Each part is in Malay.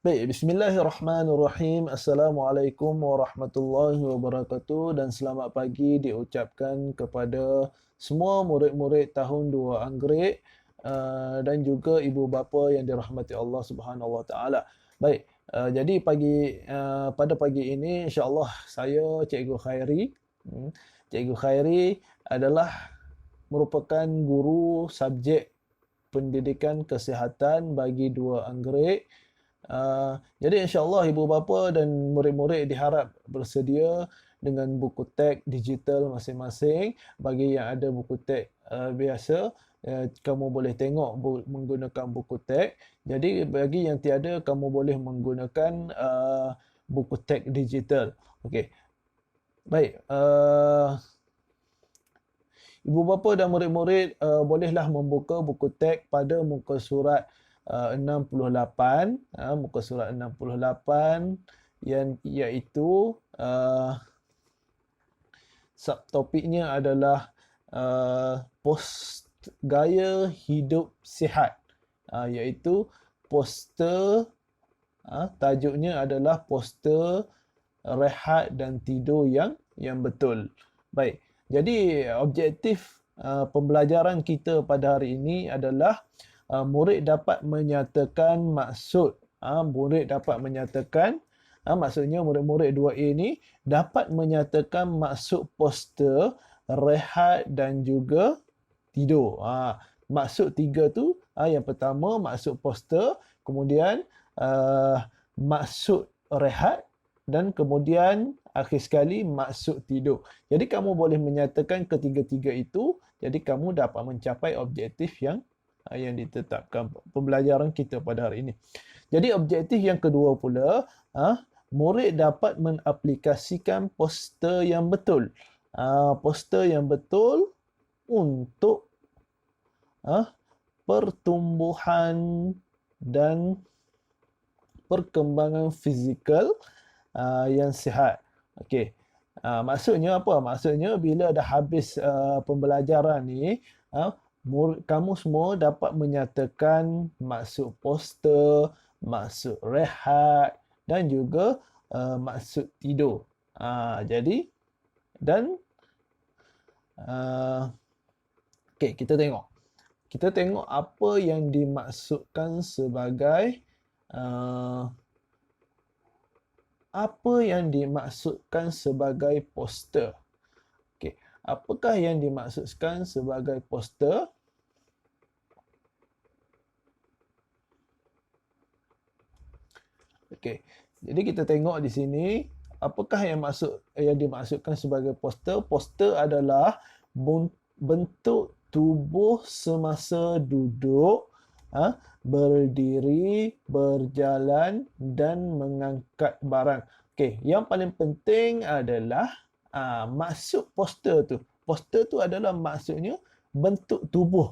Baik, bismillahirrahmanirrahim. Assalamualaikum warahmatullahi wabarakatuh dan selamat pagi diucapkan kepada semua murid-murid tahun 2 Anggerik dan juga ibu bapa yang dirahmati Allah Subhanahu Wa Taala. Baik, jadi pada pagi ini insya-Allah saya Cikgu Khairi. Cikgu Khairi adalah merupakan guru subjek pendidikan kesihatan bagi 2 Anggerik. Jadi insya-Allah ibu bapa dan murid-murid diharap bersedia dengan buku teks digital masing-masing. Bagi yang ada buku teks biasa, kamu boleh tengok menggunakan buku teks. Jadi bagi yang tiada, kamu boleh menggunakan buku teks digital. Okey. Baik, ibu bapa dan murid-murid bolehlah membuka buku teks pada muka surat 68, muka surat 68 yang iaitu subtopiknya adalah gaya hidup sihat, iaitu poster, tajuknya adalah poster rehat dan tidur yang betul. Baik, jadi objektif pembelajaran kita pada hari ini adalah murid dapat menyatakan maksud. Murid dapat menyatakan, maksudnya murid-murid 2A ni dapat menyatakan maksud poster rehat dan juga tidur. Maksud tiga tu, yang pertama maksud poster, kemudian maksud rehat dan kemudian akhir sekali maksud tidur. Jadi kamu boleh menyatakan ketiga-tiga itu, jadi kamu dapat mencapai objektif yang ditetapkan pembelajaran kita pada hari ini. Jadi objektif yang kedua pula, murid dapat mengaplikasikan poster yang betul. Poster yang betul untuk pertumbuhan dan perkembangan fizikal yang sihat. Okey. Maksudnya apa? Maksudnya bila dah habis pembelajaran ni, kamu semua dapat menyatakan maksud poster, maksud rehat dan juga maksud tidur. Jadi dan okey, kita tengok. Kita tengok apa yang dimaksudkan sebagai poster. Okey, apakah yang dimaksudkan sebagai poster? Okey. Jadi kita tengok di sini apakah yang dimaksudkan sebagai poster? Poster adalah bentuk tubuh semasa duduk, berdiri, berjalan dan mengangkat barang. Okey, yang paling penting adalah maksud poster tu. Poster tu adalah maksudnya bentuk tubuh.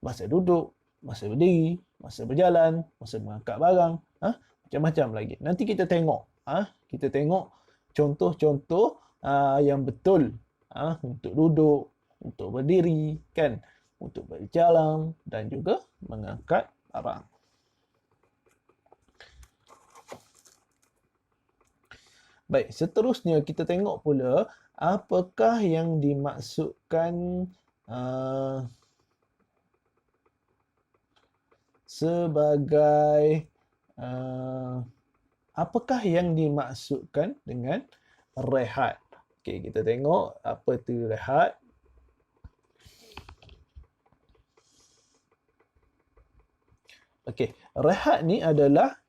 Masa duduk, masa berdiri, masa berjalan, masa mengangkat barang, macam-macam lagi. Nanti kita tengok, kita tengok contoh-contoh yang betul, untuk duduk, untuk berdiri, kan, untuk berjalan dan juga mengangkat barang. Baik, seterusnya kita tengok pula apakah yang dimaksudkan sebagai apakah yang dimaksudkan dengan rehat. Okey, kita tengok apa tu rehat. Okey, rehat ni adalah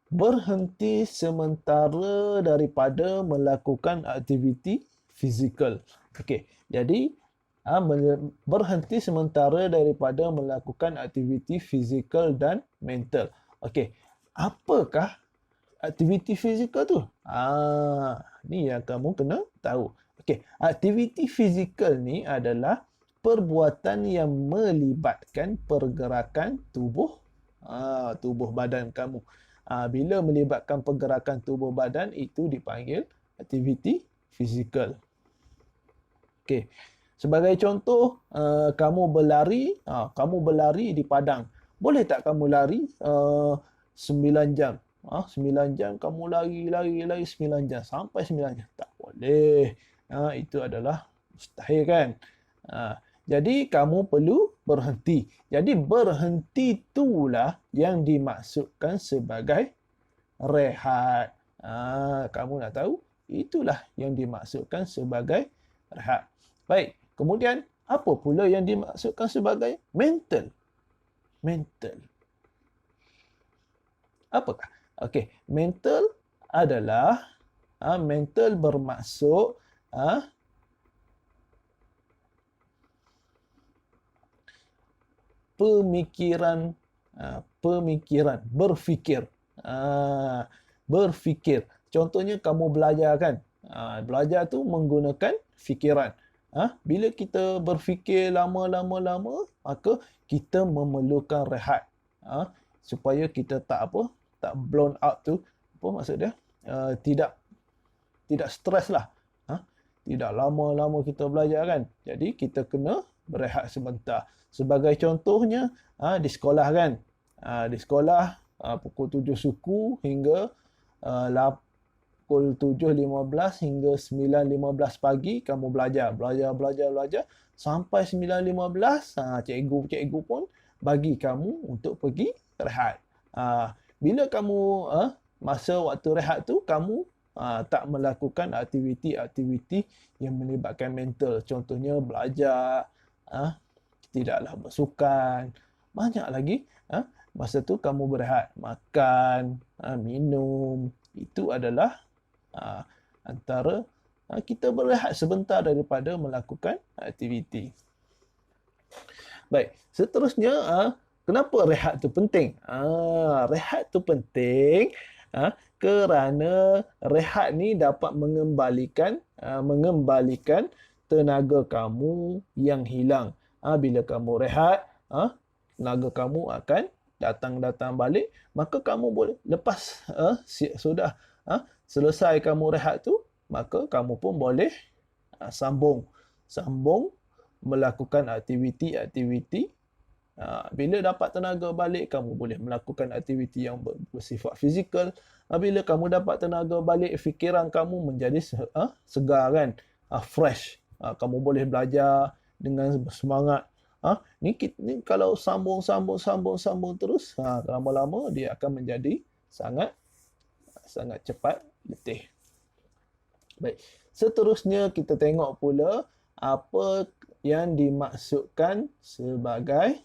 berhenti sementara daripada melakukan aktiviti fizikal. Okey, jadi berhenti sementara daripada melakukan aktiviti fizikal dan mental. Okey, apakah aktiviti fizikal tu? Ni yang kamu kena tahu. Okey, aktiviti fizikal ni adalah perbuatan yang melibatkan pergerakan tubuh badan kamu. Bila melibatkan pergerakan tubuh badan, itu dipanggil aktiviti fizikal. Okey. Sebagai contoh, kamu berlari di padang. Boleh tak kamu lari 9 jam. 9 jam kamu lari 9 jam sampai 9 jam. Tak boleh. Itu adalah mustahil kan. Jadi kamu perlu berhenti. Jadi berhenti itulah yang dimaksudkan sebagai rehat. Kamu nak tahu? Itulah yang dimaksudkan sebagai rehat. Baik. Kemudian apa pula yang dimaksudkan sebagai mental? Mental. Apakah? Okey, mental adalah mental bermaksud pemikiran, berfikir. Berfikir. Contohnya kamu belajar kan? Belajar tu menggunakan fikiran. Bila kita berfikir lama, maka kita memerlukan rehat. Supaya kita tak blown out tu. Apa maksud dia? Tidak stres lah. Tidak lama-lama kita belajar kan. Jadi kita kena berehat sebentar. Sebagai contohnya, di sekolah kan. Di sekolah, pukul 7 suku hingga pukul 7.15 hingga 9.15 pagi kamu belajar. Belajar. Sampai 9.15, cikgu pun bagi kamu untuk pergi rehat. Bila kamu masa waktu rehat tu, kamu tak melakukan aktiviti-aktiviti yang melibatkan mental. Contohnya belajar, tidaklah bersukan. Banyak lagi. Masa tu kamu berehat. Makan, minum. Itu adalah antara kita berehat sebentar daripada melakukan aktiviti. Baik. Seterusnya, kenapa rehat tu penting? Rehat tu penting kerana rehat ni dapat mengembalikan tenaga kamu yang hilang. Bila kamu rehat, tenaga kamu akan datang balik, maka kamu boleh lepas sudah selesai kamu rehat tu, maka kamu pun boleh sambung melakukan aktiviti-aktiviti. Bila dapat tenaga balik, kamu boleh melakukan aktiviti yang bersifat fizikal. Bila kamu dapat tenaga balik, fikiran kamu menjadi segar kan, fresh. Kamu boleh belajar dengan bersemangat. Ni kalau sambung terus, lama-lama dia akan menjadi sangat cepat letih. Baik. Seterusnya kita tengok pula apa yang dimaksudkan sebagai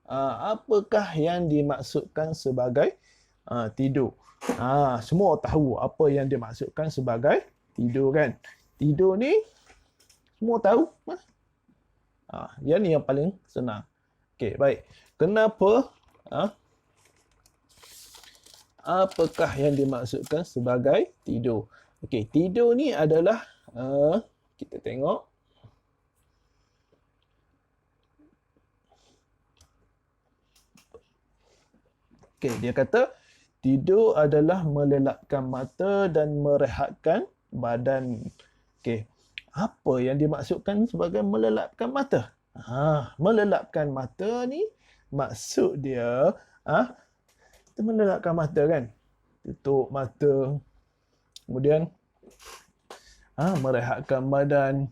apakah yang dimaksudkan sebagai tidur. Semua tahu apa yang dimaksudkan sebagai tidur kan. Tidur ni semua tahu. Yang ni yang paling senang. Okey, baik. Kenapa? Apakah yang dimaksudkan sebagai tidur? Okey, tidur ni adalah kita tengok. Okey, dia kata tidur adalah melelapkan mata dan merehatkan badan. Okey. Apa yang dimaksudkan sebagai melelapkan mata? Melelapkan mata ni maksud dia kita melelapkan mata kan. Tutup mata. Kemudian merehatkan badan.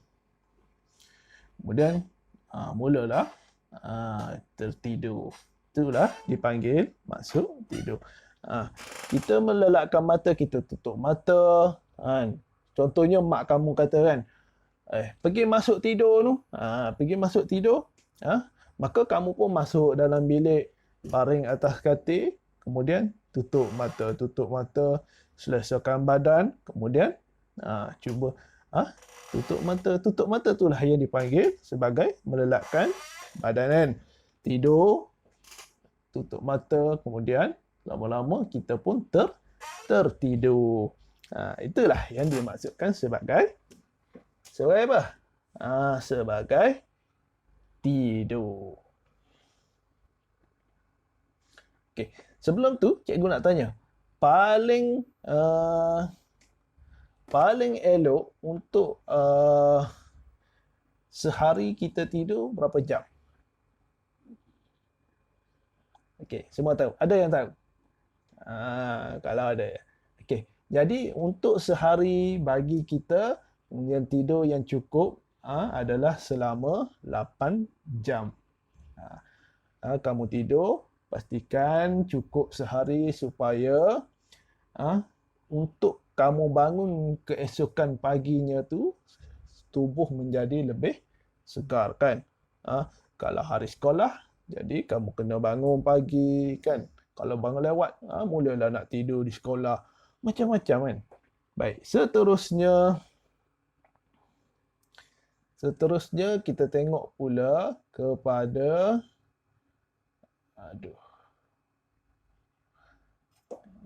Kemudian mulalah tertidur. Itulah dipanggil maksud tidur. Kita melelapkan mata, kita tutup mata. Contohnya mak kamu kata kan, pergi masuk tidur tu. Pergi masuk tidur. Maka kamu pun masuk dalam bilik, baring atas katil, kemudian tutup mata, selesakan badan, kemudian cuba tutup mata itulah yang dipanggil sebagai melelapkan badan kan. Tidur, tutup mata, kemudian lama-lama kita pun tertidur. Itulah yang dimaksudkan sebagai apa? Sebagai tidur. Okey, sebelum tu cikgu nak tanya, paling elok untuk sehari kita tidur berapa jam? Okey, semua tahu. Ada yang tahu? Kalau ada. Okey. Jadi untuk sehari bagi kita yang tidur yang cukup adalah selama 8 jam. Kamu tidur, pastikan cukup sehari supaya untuk kamu bangun keesokan paginya tu tubuh menjadi lebih segar kan. Kalau hari sekolah, jadi kamu kena bangun pagi kan. Kalau bangun lewat, mulalah nak tidur di sekolah. Macam-macam kan. Baik, seterusnya kita tengok pula kepada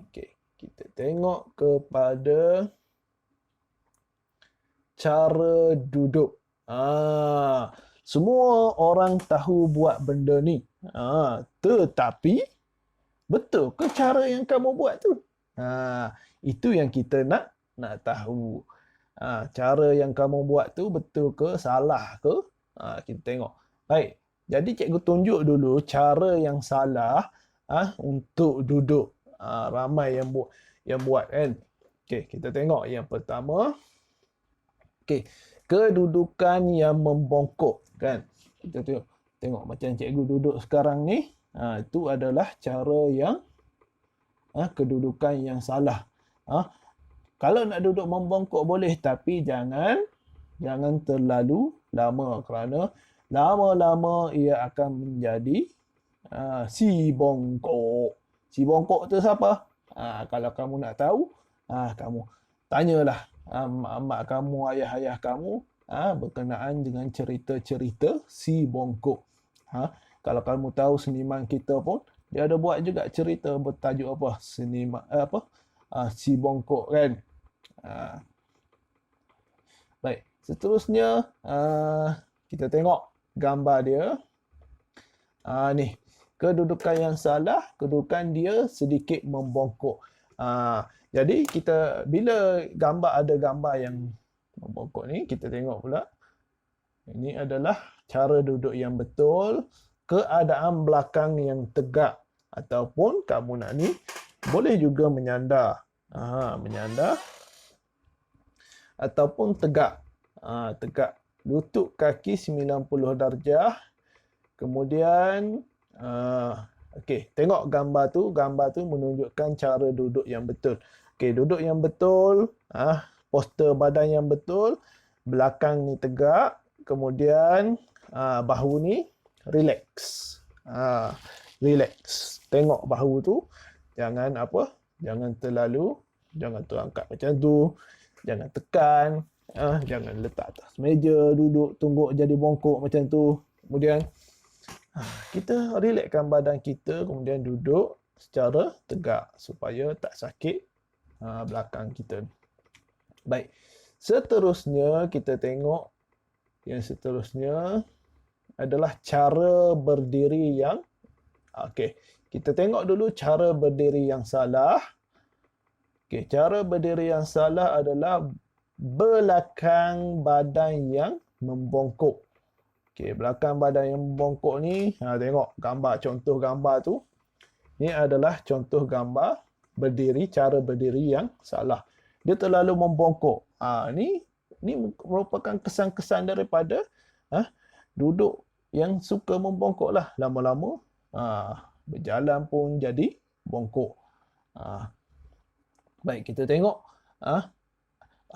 okey, kita tengok kepada cara duduk. Semua orang tahu buat benda ni. Tetapi betul ke cara yang kamu buat tu? Itu yang kita nak tahu. Cara yang kamu buat tu betul ke, salah ke? Kita tengok. Baik. Jadi cikgu tunjuk dulu cara yang salah untuk duduk. Ramai yang buat kan. Okey, kita tengok yang pertama. Okey, kedudukan yang membongkok kan. Kita tengok macam cikgu duduk sekarang ni. Itu adalah cara yang kedudukan yang salah. Kalau nak duduk membongkok boleh, tapi jangan terlalu lama, kerana lama-lama ia akan menjadi si bongkok. Si bongkok tu siapa? Kalau kamu nak tahu, kamu tanyalah mak kamu, ayah kamu berkenaan dengan cerita-cerita si bongkok. Kalau kamu tahu seniman kita pun, dia ada buat juga cerita bertajuk apa? Seniman si bongkok kan. Baik, seterusnya kita tengok gambar dia. Ni, kedudukan yang salah, kedudukan dia sedikit membongkok. Jadi kita bila ada gambar yang membongkok ni, kita tengok pula. Ini adalah cara duduk yang betul, keadaan belakang yang tegak, ataupun kamu nak ni boleh juga menyandar. Menyandar ataupun tegak. Tegak. Lutut kaki 90 darjah. Kemudian okey, tengok gambar tu. Gambar tu menunjukkan cara duduk yang betul. Okey, duduk yang betul, postur badan yang betul, belakang ni tegak, kemudian bahu ni relax. Relax. Tengok bahu tu, jangan terangkat macam tu, jangan tekan, jangan letak atas meja, duduk tungguk jadi bongkok macam tu. Kemudian kita relaxkan badan kita, kemudian duduk secara tegak supaya tak sakit belakang kita. Baik. Seterusnya kita tengok yang seterusnya adalah cara berdiri yang okey. Kita tengok dulu cara berdiri yang salah. Okey, cara berdiri yang salah adalah belakang badan yang membongkok. Okey, belakang badan yang membongkok ni, tengok gambar, contoh gambar tu. Ini adalah contoh gambar cara berdiri yang salah. Dia terlalu membongkok. Ni merupakan kesan-kesan daripada duduk yang suka membongkok lah. Lama-lama berjalan pun jadi bongkok. Baik, kita tengok.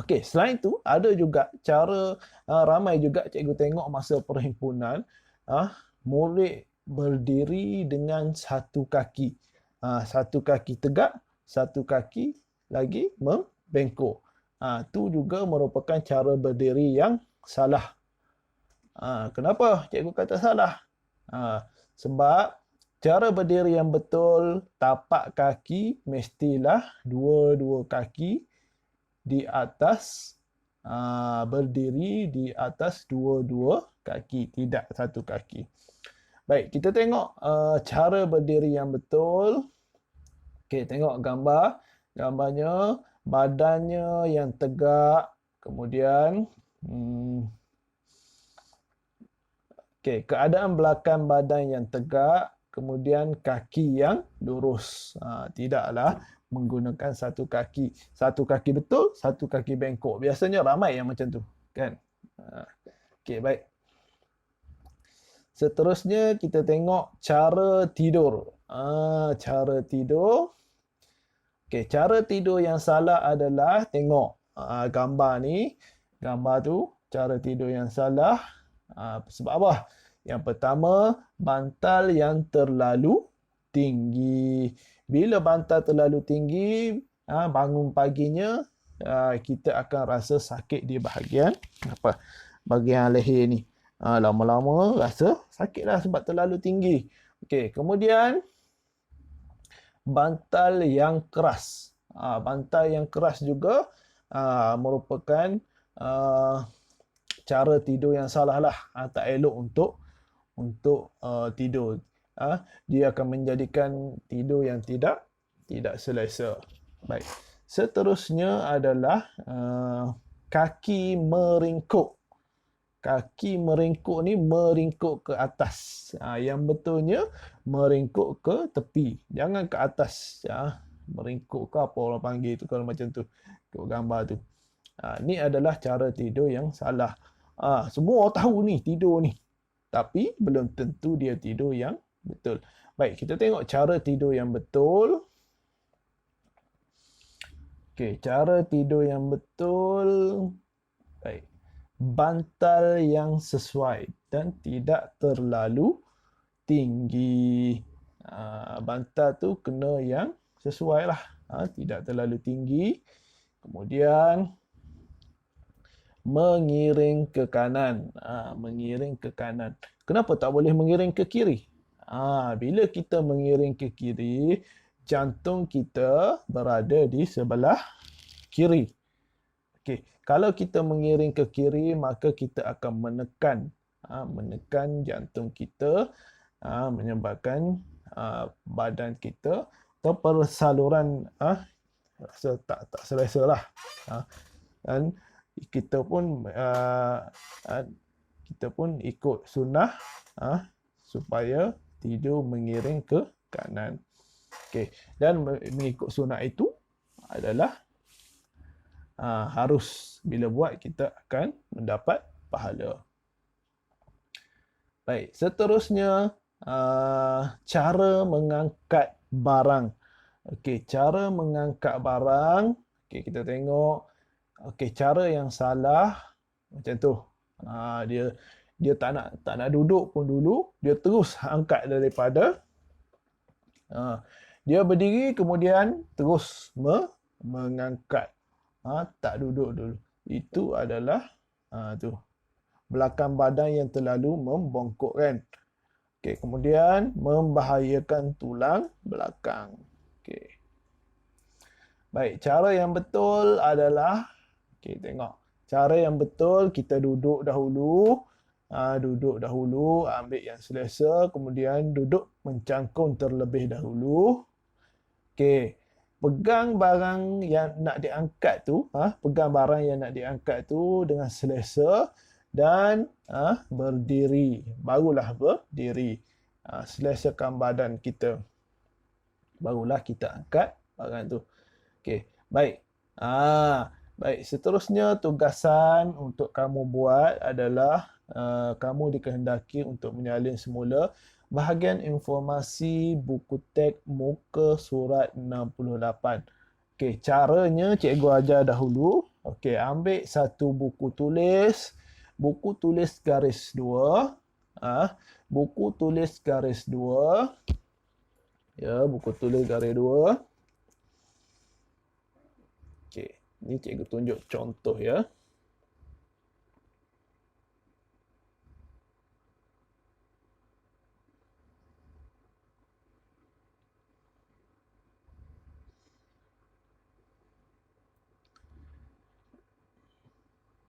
Okey, selain tu ada juga cara ramai juga cikgu tengok masa perhimpunan, murid berdiri dengan satu kaki. Satu kaki tegak, satu kaki lagi membengkok. Tu juga merupakan cara berdiri yang salah. Kenapa cikgu kata salah? Sebab cara berdiri yang betul, tapak kaki mestilah dua-dua kaki di atas, berdiri di atas dua-dua kaki, tidak satu kaki. Baik, kita tengok cara berdiri yang betul. Okey, tengok gambar. Gambarnya, badannya yang tegak. Kemudian, okey, keadaan belakang badan yang tegak. kemudian kaki yang lurus. Tidaklah menggunakan satu kaki. Satu kaki betul, satu kaki bengkok. Biasanya ramai yang macam tu, kan? Okey, baik. Seterusnya kita tengok cara tidur. Cara tidur. Okey, cara tidur yang salah adalah tengok gambar ni. Gambar tu, cara tidur yang salah. Sebab apa? Yang pertama, bantal yang terlalu tinggi. Bila bantal terlalu tinggi, bangun paginya, kita akan rasa sakit di bahagian bahagian leher ni. Lama-lama rasa sakitlah sebab terlalu tinggi. Okey, kemudian bantal yang keras. Bantal yang keras juga merupakan cara tidur yang salah lah. Tak elok untuk tidur. Dia akan menjadikan tidur yang tidak selesa. Baik. Seterusnya adalah kaki meringkuk. Kaki meringkuk ni meringkuk ke atas. Yang betulnya meringkuk ke tepi. Jangan ke atas. Meringkuk ke apa orang panggil tu kalau macam tu. Tengok gambar tu. Ni adalah cara tidur yang salah. Semua orang tahu ni tidur ni. Tapi belum tentu dia tidur yang betul. Baik, kita tengok cara tidur yang betul. Okey, cara tidur yang betul. Baik. Bantal yang sesuai dan tidak terlalu tinggi. Bantal tu kena yang sesuai lah. Tidak terlalu tinggi. Kemudian mengiring ke kanan. Mengiring ke kanan. Kenapa tak boleh mengiring ke kiri? Bila kita mengiring ke kiri, jantung kita berada di sebelah kiri. Okey, kalau kita mengiring ke kiri, maka kita akan menekan jantung kita, menyebabkan badan kita atau persaluran rasa tak selesa lah. Dan kita pun ikut sunnah supaya tidur mengiring ke kanan. Okey, dan mengikut sunnah itu adalah harus bila buat kita akan mendapat pahala. Baik, seterusnya cara mengangkat barang. Okey, cara mengangkat barang. Okey, kita tengok. Okey, cara yang salah macam tu. Dia tak nak duduk pun dulu, dia terus angkat daripada dia berdiri kemudian terus mengangkat. Tak duduk dulu. Itu adalah tu belakang badan yang terlalu membongkok, kan. Okey, kemudian membahayakan tulang belakang. Okey. Baik, cara yang betul adalah tengok. Cara yang betul kita duduk dahulu. Duduk dahulu, ambil yang selesa, kemudian duduk mencangkung terlebih dahulu. Okey. Pegang barang yang nak diangkat tu, pegang barang yang nak diangkat tu dengan selesa dan berdiri. Barulah berdiri. Selesakan badan kita. Barulah kita angkat barang tu. Okey, baik. Baik, seterusnya tugasan untuk kamu buat adalah kamu dikehendaki untuk menyalin semula bahagian informasi buku teks muka surat 68. Okey, caranya cikgu ajar dahulu. Okey, ambil satu buku tulis garis 2. Buku tulis garis 2. Ya, buku tulis garis 2. Okey, ni cikgu tunjuk contoh ya.